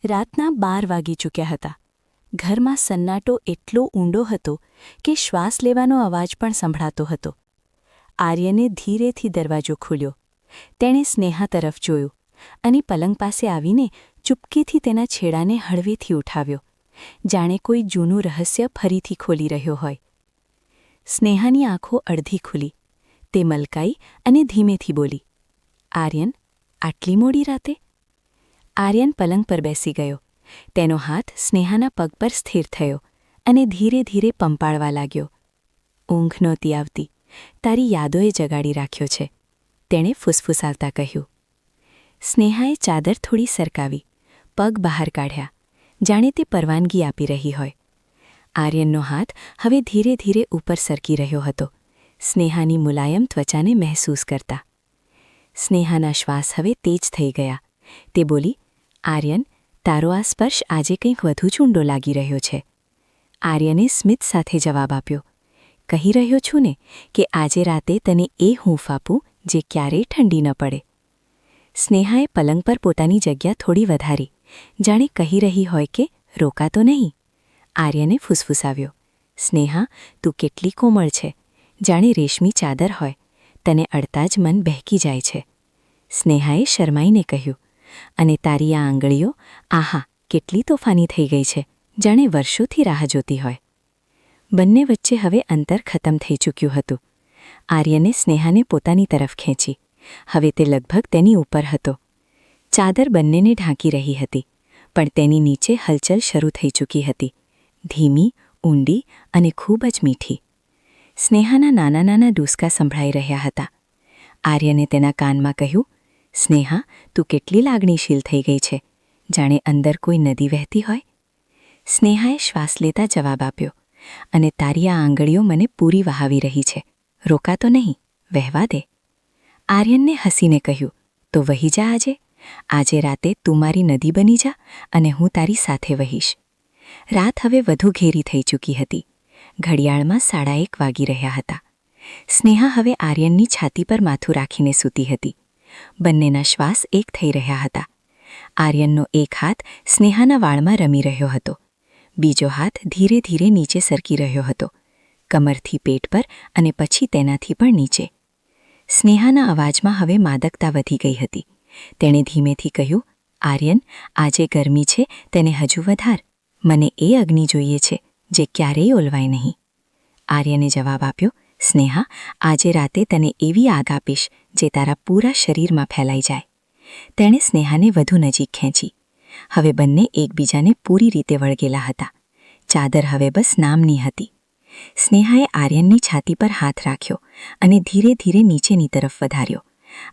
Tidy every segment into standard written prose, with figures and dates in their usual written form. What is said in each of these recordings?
રાતના 12 વાગી ચૂક્યા હતા. ઘરમાં સન્નાટો એટલો ઊંડો હતો કે શ્વાસ લેવાનો અવાજ પણ સંભળાતો હતો. આર્યને ધીરેથી દરવાજો ખોલ્યો. તેણે સ્નેહા તરફ જોયું અને પલંગ પાસે આવીને ચૂપકીથી તેના છેડાને હળવેથી ઉઠાવ્યો, જાણે કોઈ જૂનું રહસ્ય ફરીથી ખોલી રહ્યો હોય. સ્નેહાની આંખો અડધી ખુલી. તે મલકાઈ અને ધીમેથી બોલી, "આર્યન, આટલી મોડી રાતે?" આર્યન પલંગ પર બેસી ગયો. તેનો હાથ સ્નેહાના પગ પર સ્થિર થયો અને ધીરે ધીરે પંપાળવા લાગ્યો. "ઊંઘ નહોતી આવતી. તારી યાદોએ જગાડી રાખ્યો છે," તેણે ફૂસફૂસાવતા કહ્યું. સ્નેહાએ ચાદર થોડી સરકાવી, પગ બહાર કાઢ્યા, જાણે તે પરવાનગી આપી રહી હોય. આર્યનનો હાથ હવે ધીરે ધીરે ઉપર સરકી રહ્યો હતો, સ્નેહાની મુલાયમ ત્વચાને મહેસૂસ કરતા. સ્નેહાના શ્વાસ હવે તેજ થઈ ગયા. તે બોલી, "આર્યન, તારો આ સ્પર્શ આજે કંઈક વધુ જ ઊંડો લાગી રહ્યો છે." આર્યને સ્મિત સાથે જવાબ આપ્યો, "કહી રહ્યો છું ને કે આજે રાતે તને એ હૂંફ આપું જે ક્યારેય ઠંડી ન પડે." સ્નેહાએ પલંગ પર પોતાની જગ્યા થોડી વધારી, જાણે કહી રહી હોય કે રોકાતો નહીં. આર્યને ફૂસફૂસાવ્યો, "સ્નેહા, તું કેટલી કોમળ છે, જાણે રેશમી ચાદર હોય. તને અડતા જ મન બહેકી જાય છે." સ્નેહાએ શરમાઈને કહ્યું, "અને તારી આ આંગળીઓ, આહા, કેટલી તોફાની થઈ ગઈ છે, જાણે વર્ષોથી રાહ જોતી હોય." બંને વચ્ચે હવે અંતર ખતમ થઈ ચૂક્યું હતું. આર્યને સ્નેહાને પોતાની તરફ ખેંચી. હવે તે લગભગ તેની ઉપર હતો. ચાદર બંનેને ઢાંકી રહી હતી, પણ તેની નીચે હલચલ શરૂ થઈ ચૂકી હતી, ધીમી, ઊંડી અને ખૂબ જ મીઠી. સ્નેહાના નાના નાના ડૂસકા સંભળાઈ રહ્યા હતા. આર્યને તેના કાનમાં કહ્યું, "સ્નેહા, તું કેટલી લાગણીશીલ થઈ ગઈ છે, જાણે અંદર કોઈ નદી વહેતી હોય." સ્નેહાએ શ્વાસ લેતા જવાબ આપ્યો, "અને તારી આ આંગળીઓ મને પૂરી વહાવી રહી છે. રોકાતો નહીં, વહેવા દે." આર્યનને હસીને કહ્યું, "તો વહી જા આજે. આજે રાતે તું મારી નદી બની જા અને હું તારી સાથે વહીશ." રાત હવે વધુ ઘેરી થઈ ચૂકી હતી. ઘડિયાળમાં 1:30 વાગી રહ્યા હતા. સ્નેહા હવે આર્યનની છાતી પર માથું રાખીને સૂતી હતી. બંનેના શ્વાસ એક થઈ રહ્યા હતા. આર્યનનો એક હાથ સ્નેહાના વાળમાં રમી રહ્યો હતો. બીજો હાથ ધીરે ધીરે નીચે સરકી રહ્યો હતો, કમરથી પેટ પર અને પછી તેનાથી પણ નીચે. સ્નેહાના અવાજમાં હવે માદકતા વધી ગઈ હતી. તેણે ધીમેથી કહ્યું, "આર્યન, આજે ગરમી છે તેને હજુ વધાર. મને એ અગ્નિ જોઈએ છે જે ક્યારેય ઓલવાય નહીં." આર્યને જવાબ આપ્યો, "સ્નેહા, આજે રાતે તને એવી આગ આપીશ જે તારા પૂરા શરીરમાં ફેલાઈ જાય." તેણે સ્નેહાને વધુ નજીક ખેંચી. હવે બંને એકબીજાને પૂરી રીતે વળગેલા હતા. ચાદર હવે બસ નામની હતી. સ્નેહાએ આર્યનની છાતી પર હાથ રાખ્યો અને ધીરે ધીરે નીચેની તરફ વધાર્યો.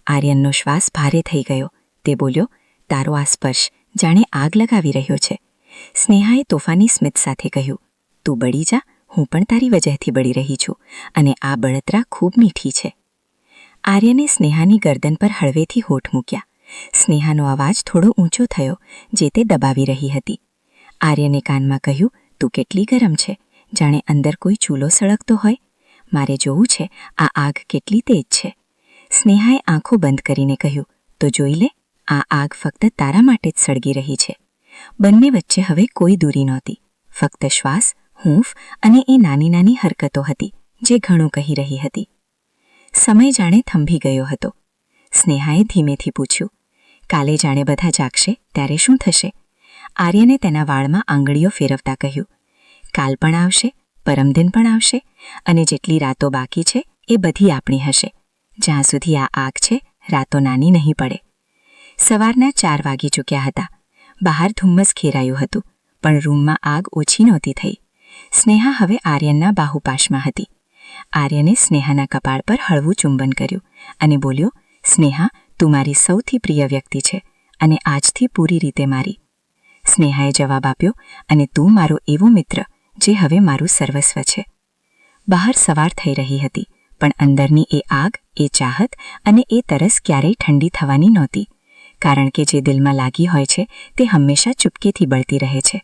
આર્યનનો શ્વાસ ભારે થઈ ગયો. તે બોલ્યો, "તારો આ સ્પર્શ જાણે આગ લગાવી રહ્યો છે." સ્નેહાએ તોફાની સ્મિત સાથે કહ્યું, "તું બળી જા, હું પણ તારી વજહથી બળી રહી છું અને આ બળતરા ખૂબ મીઠી છે." આર્યને સ્નેહાની ગરદન પર હળવેથી હોઠ મૂક્યા. સ્નેહાનો અવાજ થોડો ઊંચો થયો, જે તે દબાવી રહી હતી. આર્યને કાનમાં કહ્યું, "તું કેટલી ગરમ છે, જાણે અંદર કોઈ ચૂલો સળગતો હોય. મારે જોવું છે આ આગ કેટલી તેજ છે." સ્નેહાએ આંખો બંધ કરીને કહ્યું, "તો જોઈ લે, આ આગ ફક્ત તારા માટે જ સળગી રહી છે." બંને વચ્ચે હવે કોઈ દૂરી નહોતી, ફક્ત શ્વાસ, હૂંફ અને એ નાની નાની હરકતો હતી જે ઘણું કહી રહી હતી. સમય જાણે થંભી ગયો હતો. સ્નેહાએ ધીમેથી પૂછ્યું, "કાલે જાણે બધા જાગશે ત્યારે શું થશે?" આર્યને તેના વાળમાં આંગળીઓ ફેરવતા કહ્યું, "કાલ પણ આવશે, પરમદિન પણ આવશે, અને જેટલી રાતો બાકી છે એ બધી આપણી હશે. જ્યાં સુધી આ આગ છે, રાતો નાની નહીં પડે." સવારના 4 વાગી ચૂક્યા હતા. બહાર ધુમ્મસ ઘેરાયું હતું, પણ રૂમમાં આગ ઓછી નહોતી થઈ. સ્નેહા હવે આર્યનના બાહુપાશમાં હતી. આર્યને સ્નેહાના કપાળ પર હળવું ચુંબન કર્યું અને બોલ્યો, "સ્નેહા, તું મારી સૌથી પ્રિય વ્યક્તિ છે અને આજથી પૂરી રીતે મારી." સ્નેહાએ જવાબ આપ્યો, "અને તું મારો એવો મિત્ર જે હવે મારું સર્વસ્વ છે." બહાર સવાર થઈ રહી હતી, પણ અંદરની એ આગ, એ ચાહત અને એ તરસ ક્યારેય ઠંડી થવાની નહોતી, કારણ કે જે દિલમાં લાગી હોય છે તે હંમેશા ચૂપકેથી બળતી રહે છે.